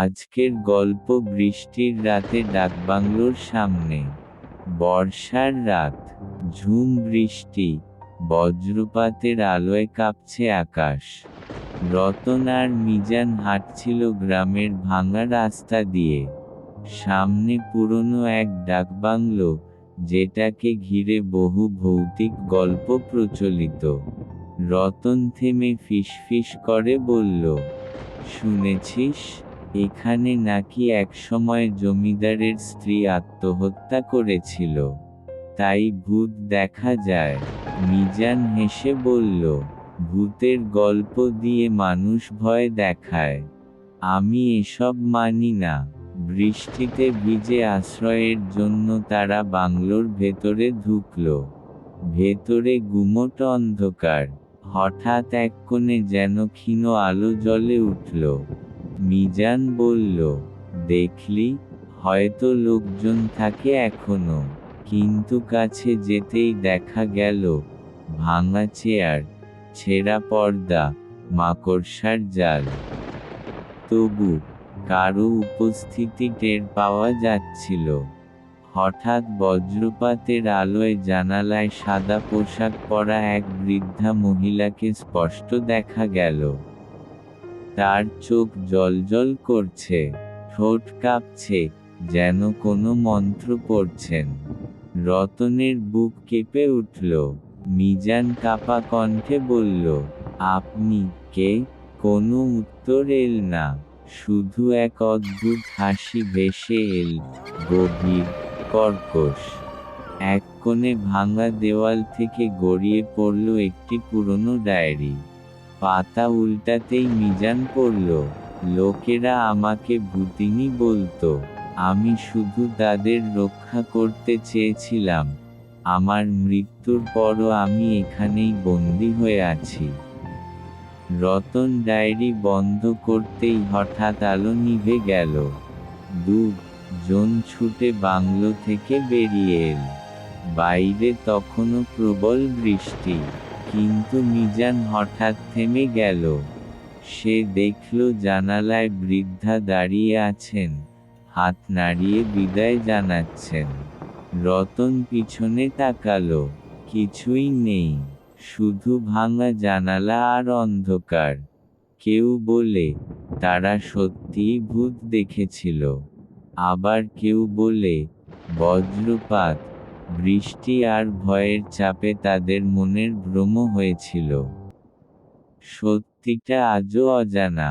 আজকের গল্প বৃষ্টির রাতে ডাকবাংলোর সামনে। বর্ষার রাত, ঝুম বৃষ্টি, বজ্রপাতের আলোয় কাঁপছে আকাশ। রতন আর মিজান হাঁটছিল গ্রামের ভাঙা রাস্তা দিয়ে। সামনে পুরনো এক ডাকবাংলো, যেটাকে ঘিরে বহু ভৌতিক গল্প প্রচলিত। রতন থেমে ফিসফিস করে বলল, শুনেছিস, এখানে নাকি একসময় জমিদারের স্ত্রী আত্মহত্যা করেছিল, তাই ভূত দেখা যায়। মিজান হেসে বলল, ভূতের গল্প দিয়ে মানুষ ভয় দেখায়? আমি এসব মানি না। বৃষ্টিতে ভিজে আশ্রয়ের জন্য তারা বাংলোর ভেতরে ঢুকল। ভেতরে গুমোট অন্ধকার। হঠাৎ এক কোণে যেন ক্ষীণ আলো জ্বলে উঠল। মিজান বলল, দেখলি, হয়তো লোকজন থাকে এখনো। কিন্তু কাছে যেতেই দেখা গেল ভাঙা চেয়ার, ছেঁড়া পর্দা, মাকড়সার জাল। তবু কারো উপস্থিতি টের পাওয়া যাচ্ছিল। হঠাৎ বজ্রপাতের আলোয় জানালায় সাদা পোশাক পরা এক বৃদ্ধা মহিলাকে স্পষ্ট দেখা গেল। তার চোখ জ্বলজ্বল করছে, ঠোঁট কাঁপছে, যেন কোনো মন্ত্র পড়ছেন। রতনের বুক কেঁপে উঠল। মিজান কাঁপা কণ্ঠে বলল, আপনি কে? কোনো উত্তর এল না, শুধু এক অদ্ভুত হাসি ভেসে এল, গভীর, কর্কশ। এক কোণে ভাঙা দেওয়াল থেকে গড়িয়ে পড়ল একটি পুরনো ডায়েরি। পাতা উল্টাতেই মিজান পড়ল, লোকেরা আমাকে ভূতিনী বলতো, আমি শুধু তাদের রক্ষা করতে চেয়েছিলাম। আমার মৃত্যুর পরও আমি এখানেই বন্দী হয়ে আছি। রতন ডায়েরি বন্ধ করতেই হঠাৎ আলো নিভে গেল। জন ছুটে বাংলো থেকে বেরিয়ে এল। বাইরে তখনও প্রবল বৃষ্টি, কিন্তু মিজান হঠাৎ থেমে গেল। সে দেখল জানালায় বৃদ্ধা দাঁড়িয়ে আছেন, হাত নাড়িয়ে বিদায় জানাচ্ছেন। রতন পিছনে তাকালো, কিছুই নেই, শুধু ভাঙা জানালা আর অন্ধকার। কেউ বলে, তারা সত্যিই ভূত দেখেছিল। আবার কেউ বলে, বজ্রপাত, বৃষ্টি আর ভয়ের চাপে তাদের মনের ভ্রম হয়েছিল। সত্যিটা আজও অজানা।